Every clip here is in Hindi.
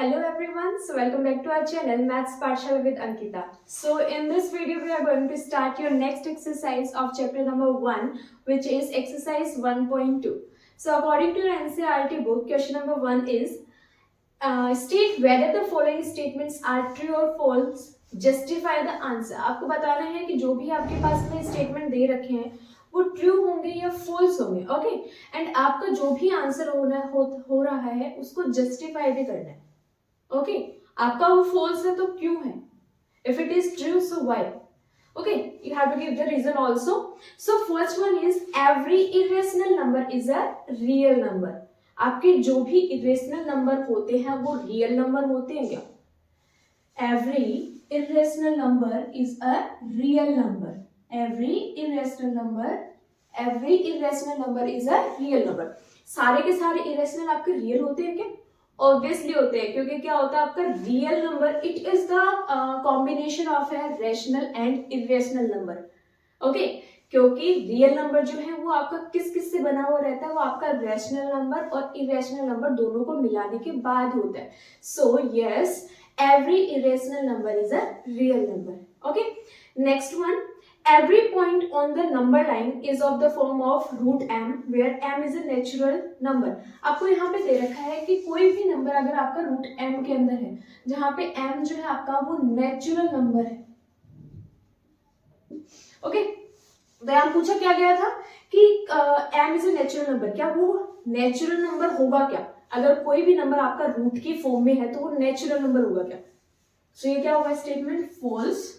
Hello everyone, so welcome back to our channel Maths Pathshala with Ankita. So in this video we are going to start your next exercise of chapter number 1, which is exercise 1.2. So according to your NCERT book, question number 1 is state whether the following statements are true or false, justify the answer. आपको बताना है कि जो भी आपके पास में स्टेटमेंट दे रखे हैं वो ट्रू होंगे या फॉल्स होंगे, ओके। एंड आपका जो भी आंसर हो रहा है उसको जस्टिफाई भी करना है, ओके। आपका वो फॉल्स है तो क्यों है, if it is true so why, okay. You have to give the reason also. So first one is every irrational number is a real number. आपके जो भी इरेशनल नंबर होते हैं वो रियल नंबर होते हैं क्या? Every irrational number is a real number. Every irrational number is a real number. सारे के सारे इरेशनल आपके रियल होते हैं क्या? ऑब्वियसली होते हैं, क्योंकि क्या होता है आपका real number, it is the combination of a rational and irrational number, okay. क्योंकि रियल नंबर जो है वो आपका किस किस से बना हुआ रहता है, वो आपका रेशनल नंबर और इरेशनल नंबर दोनों को मिलाने के बाद होता है। So yes, every irrational number is a real number, okay. Next one, every point on the number line is of the form of root m where m is a natural number। आपको यहाँ पे दे रखा है कि कोई भी नंबर अगर आपका रूट m के अंदर है, जहाँ पे m जो है आपका वो नेचुरल नंबर है, ओके। तो यहाँ पूछा क्या गया था कि m is a natural number, क्या वो नेचुरल नंबर होगा क्या? अगर कोई भी नंबर आपका रूट की फॉर्म में है तो वो नेचुरल नंबर होगा क्या? सो ये क्या होगा स्टेटमेंट? फॉल्स।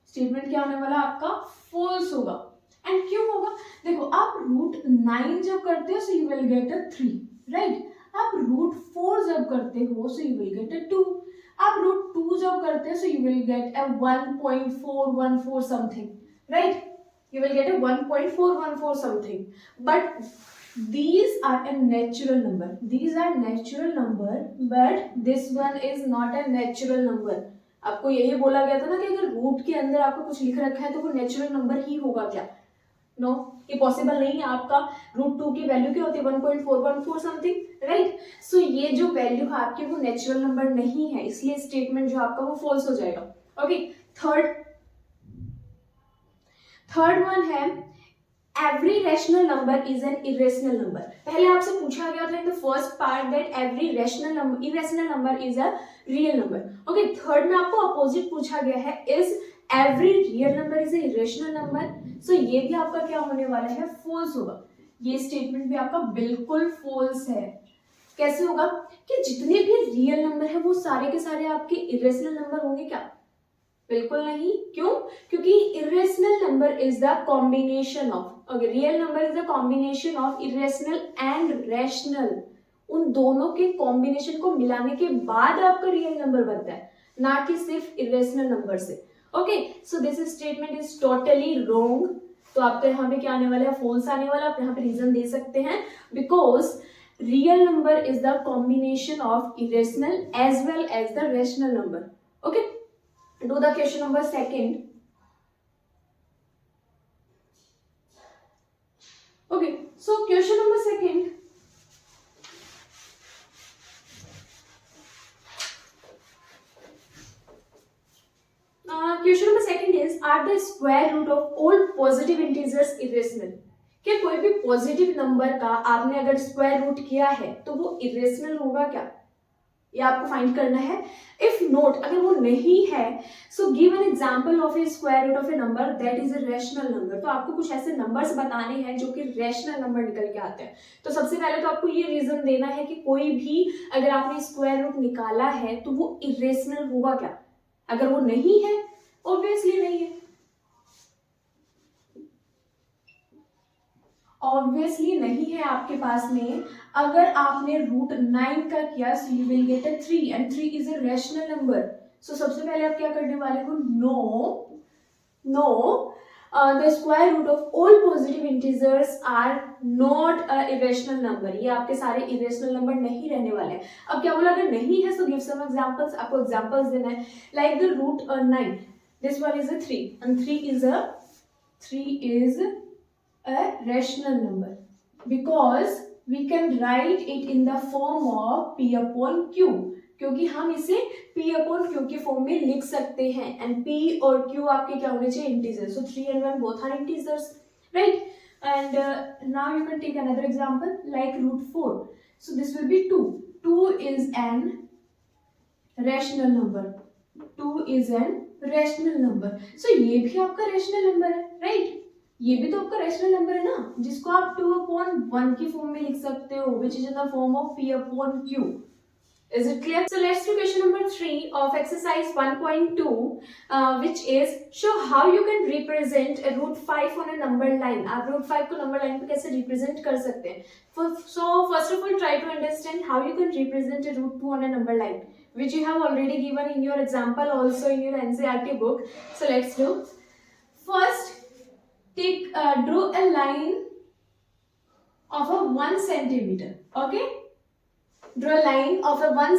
स्टेटमेंट क्या होने वाला आपका? फॉल्स होगा। एंड क्यों होगा? देखो, आप रूट 9 जब करते हो सो you will get a 3, right. आप रूट 4 जब करते हो सो यू विल गेट अ 2। आप रूट 2 जब करते हो सो you will get a 1.414 something, right. You will get a 1.414 something. But these are a natural number, these are natural number, but this one is not a natural number। आपको यही बोला गया था ना कि अगर रूट के अंदर आपको कुछ लिख रखा है तो वो नेचुरल नंबर ही होगा क्या? नो, ये पॉसिबल नहीं है। आपका रूट 2 की वैल्यू क्या होती है? 1.414 समथिंग, राइट। सो ये जो वैल्यू है आपकी वो नेचुरल नंबर नहीं है, इसलिए स्टेटमेंट जो आपका वो फॉल्स हो जाएगा, ओके। थर्ड वन है every rational number is an irrational number. पहले आपसे पूछा गया था in the first part that every irrational number is a real number, okay. Third में आपको अपोजिट पूछा गया है, is every real number is a irrational number. So ये भी आपका क्या होने वाला है? फॉल्स होगा। ये स्टेटमेंट भी आपका बिल्कुल फॉल्स है। कैसे होगा कि जितने भी रियल नंबर है वो सारे के सारे आपके इरेशनल नंबर होंगे क्या? बिल्कुल नहीं। क्यों? क्योंकि irrational number is the combination of, okay, real number is the combination of irrational and rational. उन दोनों के कॉम्बिनेशन को मिलाने के बाद आपका रियल नंबर बनता है, ना कि सिर्फ इरेशनल नंबर से, okay. So this statement is totally wrong. तो आपका यहाँ पे क्या आने वाला है? फॉल्स आने वाला। आप यहाँ पे रीजन दे सकते हैं, because real number is the combination of irrational as well as the rational number, okay. Do the question number second. Okay, so question number second. Question number second is, are the square root of all positive integers irrational? क्या कोई भी पॉजिटिव नंबर का आपने अगर स्क्वायर रूट किया है तो वो इरेशनल होगा क्या? ये आपको फाइंड करना है। इफ नोट, अगर वो नहीं है, so give an example of a square root of a number that is a rational number. तो आपको कुछ ऐसे नंबर्स बताने हैं जो कि रैशनल नंबर निकल के आते हैं। तो सबसे पहले तो आपको ये रीजन देना है कि कोई भी अगर आपने स्क्वायर रूट निकाला है तो वो इरेशनल होगा क्या? अगर वो नहीं है, ऑब्वियसली नहीं है, ऑब्वियसली नहीं है आपके पास में। अगर आपने रूट 9 का किया so you will get a 3 and 3 is a rational number. So सबसे पहले आप क्या करने वाले हो? No the square root of all positive integers are not a irrational number. ये आपके सारे इरेशनल नंबर नहीं रहने वाले। अब क्या बोला? अगर नहीं है सो गिव सम एग्जांपल्स। आपको एग्जांपल्स देना है, like the root 9, this one is a 3 and 3 is a rational number because we can write it in the form of p upon q, क्योंकि हम इसे p upon q के फॉर्म में लिख सकते हैं, एंड p और q आपके क्या होने चाहिए, integers. So 3 and 1 both are integers, right? And now you can take another example like root 4. So this will be 2. 2 is an rational number. 2 is an rational number. So ये भी आपका rational number है, right? ये भी तो आपका रैशनल नंबर है ना, जिसको आप 2/1 की फॉर्म में लिख सकते हो, which is in the form of p upon q. Is it clear? So let's do question number 3 of exercise 1.2, which is show how you can represent a root 5 on a number line. आप root 5 को number line पे कैसे represent कर सकते हैं? So first of all, try to understand how you can represent a root 2 on a number line, which you have already given in your example, also in your NCERT book. So let's do. First, draw a line of a 1 centimeter. Okay, draw a line of a 1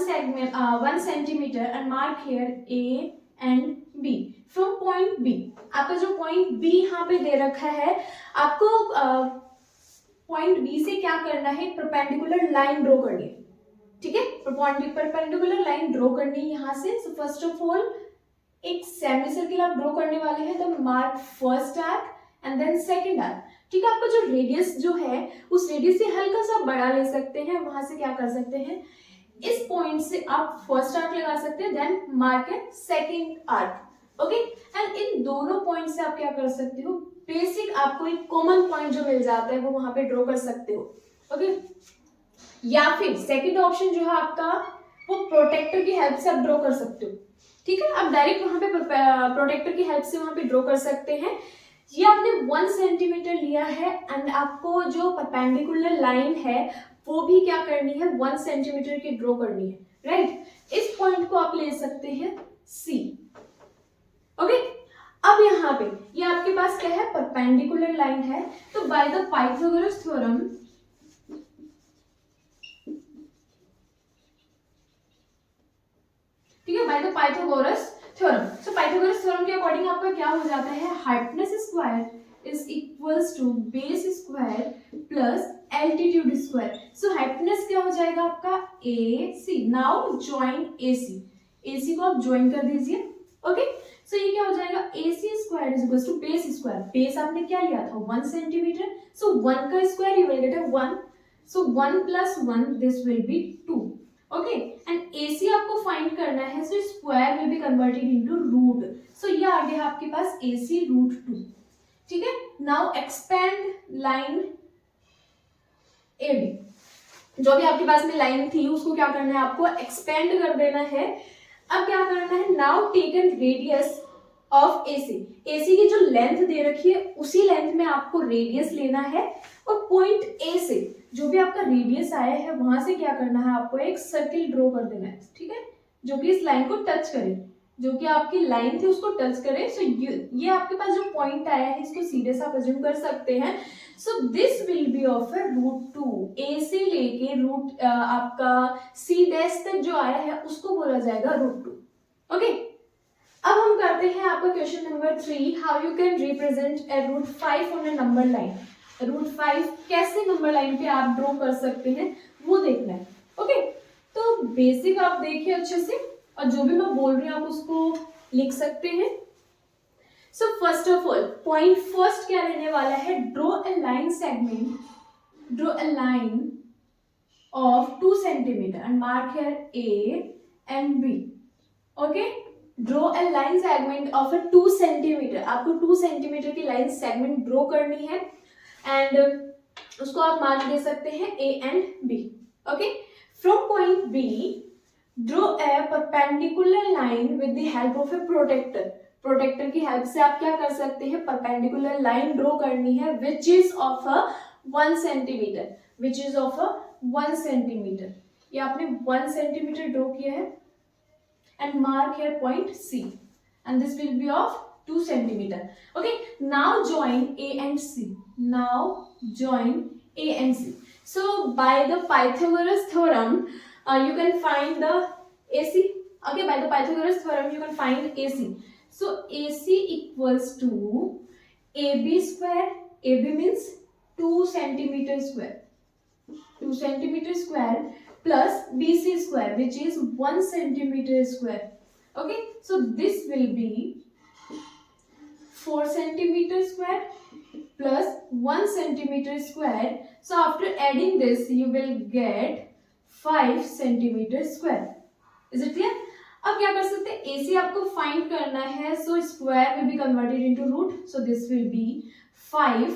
centimeter and mark here A and B. From point B, आपका जो point B यहाँ पे दे रखा है, आपको point B से क्या करना है, परपेंडिकुलर लाइन ड्रॉ करनी है. ठीक है, परपेंडिकुलर लाइन ड्रॉ करनी है यहाँ से. सो फर्स्ट ऑफ ऑल एक सेमी सर्किल आप ड्रॉ करने वाले हैं, तो mark first arc and then second arc. ठीक है, आपका जो रेडियस जो है उस रेडियस से हल्का सा बड़ा ले सकते हैं, वहां से क्या कर सकते हैं, इस पॉइंट से आप फर्स्ट आर्क लगा सकते हैं, then mark a second arc. Okay, and इन दोनों पॉइंट से आप क्या कर सकते हो, बेसिक आपको एक कॉमन पॉइंट जो मिल जाता है वो वहां पे ड्रॉ कर सकते हो. ओके, या फिर सेकेंड ऑप्शन जो है आपका, वो प्रोटेक्टर की हेल्प से आप ड्रॉ कर सकते हो. ठीक है, आप डायरेक्ट वहां पे प्रोटेक्टर की हेल्प से वहां पे ड्रॉ कर सकते हैं. ये आपने 1 सेंटीमीटर लिया है एंड आपको जो परपेंडिकुलर लाइन है वो भी क्या करनी है, 1 सेंटीमीटर की ड्रॉ करनी है, राइट? इस पॉइंट को आप ले सकते हैं C. ओके, अब यहाँ पे ये आपके पास क्या है, परपेंडिकुलर लाइन है. तो बाय द पाइथागोरस थ्योरम, ठीक है, by the Pythagoras theorem. So Pythagoras theorem के अकॉर्डिंग आपका क्या हो जाता है, hypotenuse square is equals to base square plus altitude square. So hypotenuse क्या हो जाएगा आपका, AC. नाउ जॉइन AC को आप ज्वाइन कर दीजिए. ओके, सो ये क्या हो जाएगा, AC square is equals to base square. Base आपने क्या लिया था, 1 सेंटीमीटर. सो 1 का square you will get 1. So 1 plus 1 this will be 2. Okay, and AC आपको फाइंड करना है, so square will be converted into root. So ये आ गया आपके पास AC रूट 2. ठीक है, नाउ एक्सपेंड लाइन AB. जो भी आपके पास में लाइन थी उसको क्या करना है, आपको एक्सपेंड कर देना है. अब क्या करना है, now taken radius of AC की जो लेंथ दे रखी है उसी लेंथ में आपको रेडियस लेना है, और पॉइंट A से जो भी आपका रेडियस आया है वहां से क्या करना है, आपको एक सर्किल ड्रॉ कर देना है. ठीक है, जो कि इस लाइन को टच करे, जो कि आपकी लाइन थी उसको टच करे. सो ये आपके पास जो पॉइंट आया है इसको सीधे से आप अज्यूम कर सकते हैं. So this will be of root 2. A से लेके रूट आपका C डैश तक जो आया है उसको बोला जाएगा रूट 2. ओके, अब हम करते हैं आपका question number 3, how you can represent a root 5 on a number line. Root 5 कैसे नंबर लाइन पे आप ड्रॉ कर सकते हैं वो देखना है. ओके, तो बेसिक आप देखिए अच्छे से, और जो भी मैं बोल रही हूँ आप उसको लिख सकते हैं. सो first of all point first क्या रहने वाला है, draw a line segment, draw a line of 2 centimetre and mark here A and B. Okay, draw a line segment of 2 centimetre. आपको 2 सेंटीमीटर की लाइन सेगमेंट ड्रॉ करनी है एंड उसको आप मार्क दे सकते हैं A and B. Okay, from point B draw a perpendicular line with the help of a protractor. Protractor की हेल्प से आप क्या कर सकते हैं, परपेंडिकुलर लाइन ड्रॉ करनी है which is of 1 centimetre, which is of 1 centimetre. ये आपने 1 सेंटीमीटर ड्रॉ किया है and mark here point C, and this will be of 2 centimeter. Okay, now join A and C. Now join A and C. So by the Pythagoras theorem, you can find the AC. Okay, by the Pythagoras theorem you can find AC. So AC equals to AB square. AB means 2 centimeter square. 2 centimeter square plus BC square, which is 1 centimeter square. Okay, so this will be 4 centimeter square plus 1 centimeter square. So after adding this, you will get 5 centimeter square. Is it clear? अब क्या कर सकते हैं, AC आपको फाइंड करना है, so square will be converted into root, so this will be 5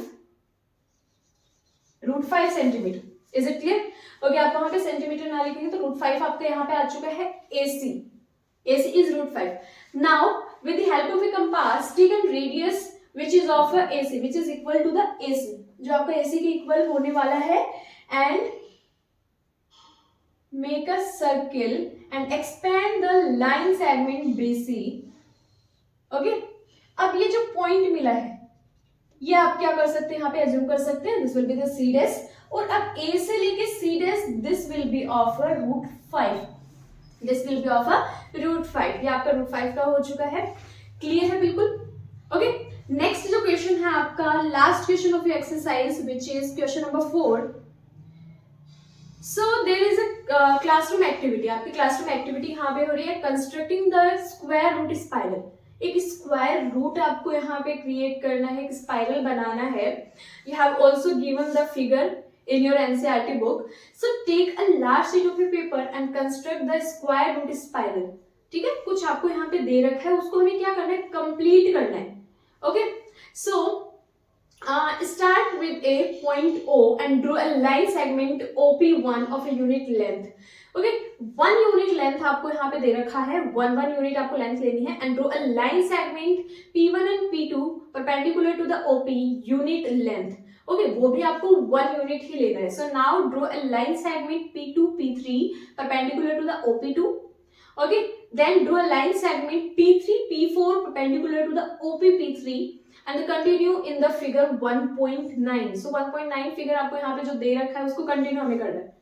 √5 centimeter. Is it clear? Okay, आप वहां पे सेंटीमीटर ना लिखेंगे तो √5 आपका यहाँ पे आ चुका है AC. AC is √5. Now with the help of a compass, take a radius which is of a AC, which is equal to the AC, जो आपका AC के इक्वल होने वाला है, and make a circle and expand the line segment BC. Okay, अब ये जो पॉइंट मिला है ये आप क्या कर सकते हैं, यहाँ पे एज्यूम कर सकते हैं, this will be the C dash, और अब A से लेके C dash, this will be of √5. This will be of √5. ये आपका √5 का हो चुका है. क्लियर है बिल्कुल? ओके, नेक्स्ट जो क्वेश्चन है आपका, last question of your exercise, which is question number 4. So there is a classroom activity. आपकी क्लासरूम एक्टिविटी यहाँ पे हो रही है, constructing the square root spiral. एक स्क्वायर रूट आपको यहाँ पे क्रिएट करना है, एक स्पाइरल बनाना है. You have also given the figure in your NCERT book. So take a large sheet of paper and construct the square root spiral. ठीक है, कुछ आपको यहाँ पे दे रखा है, उसको हमें क्या करना है, कंप्लीट करना है. Okay, so start with a point O and draw a line segment OP1 of a unit length. Okay, 1 unit length आपको यहाँ पे दे रखा है, 1 यूनिट आपको लेंथ लेनी है, and draw a line segment P1 and P2 perpendicular to the OP unit length. Okay, वो भी आपको 1 यूनिट ही लेना है. So now draw a line segment P2 P3 perpendicular to the OP2. Okay, then draw a line segment P3 P4 perpendicular to the OP P3 and continue in the figure 1.9. सो 1.9 फिगर आपको यहाँ पे जो दे रखा है उसको कंटिन्यू हमें करना है.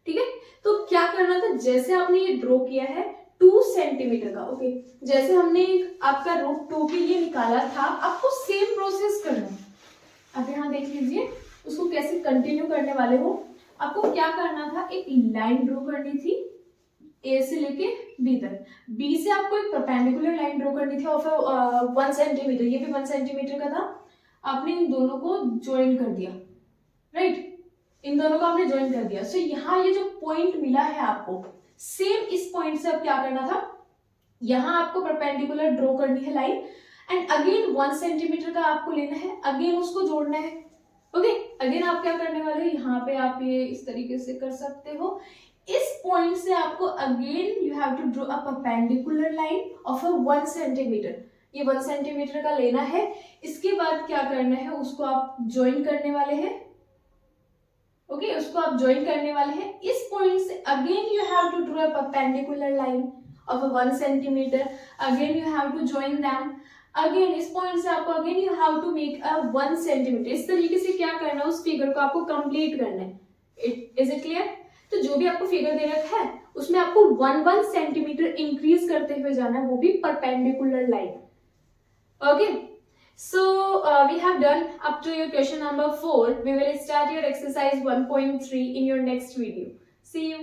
ठीक है, तो क्या करना था, जैसे आपने ये ड्रॉ किया है 2 सेंटीमीटर का. ओके, जैसे हमने आपका √2 के लिए निकाला था, आपको सेम प्रोसेस करना है. अब यहाँ देख लीजिए उसको कैसे कंटिन्यू करने वाले हो. आपको क्या करना था, एक लाइन ड्रॉ करनी थी A से लेके B तक. B से आपको एक परपेंडिकुलर लाइन ड्रॉ करनी थी ऑफ 1 सेंटीमीटर. ये भी 1 सेंटीमीटर का था. आपने इन दोनों को ज्वाइन कर दिया, राइट, इन दोनों को आपने ज्वाइन कर दिया. सो यहाँ ये जो पॉइंट मिला है आपको, सेम इस पॉइंट से अब क्या करना था, यहाँ आपको परपेंडिकुलर ड्रॉ करनी है लाइन, एंड अगेन 1 सेंटीमीटर का आपको लेना है, अगेन उसको जोड़ना है. ओके, अगेन आप क्या करने वाले हो, यहाँ पे आप ये इस तरीके से कर सकते हो. इस पॉइंट से आपको again you have to draw a perpendicular line of 1 centimetre. ये 1 सेंटीमीटर का लेना है. इसके बाद क्या करना है, उसको आप ज्वाइन करने वाले हैं. ओके, उसको आप ज्वाइन करने वाले हैं. इस पॉइंट से again you have to draw a perpendicular line of 1 centimetre. Again you have to join them. Again इस पॉइंट से आपको again you have to make a 1 centimetre. इस तरीके से क्या करना है, उस फिगर को आपको कंप्लीट करना है. Is it clear? तो जो भी आपको फिगर दे रखा है उसमें आपको 1 सेंटीमीटर इंक्रीज करते हुए जाना है, वो भी perpendicular line. Okay, so we have done up to your question number 4. We will start your exercise 1.3 in your next video. See you.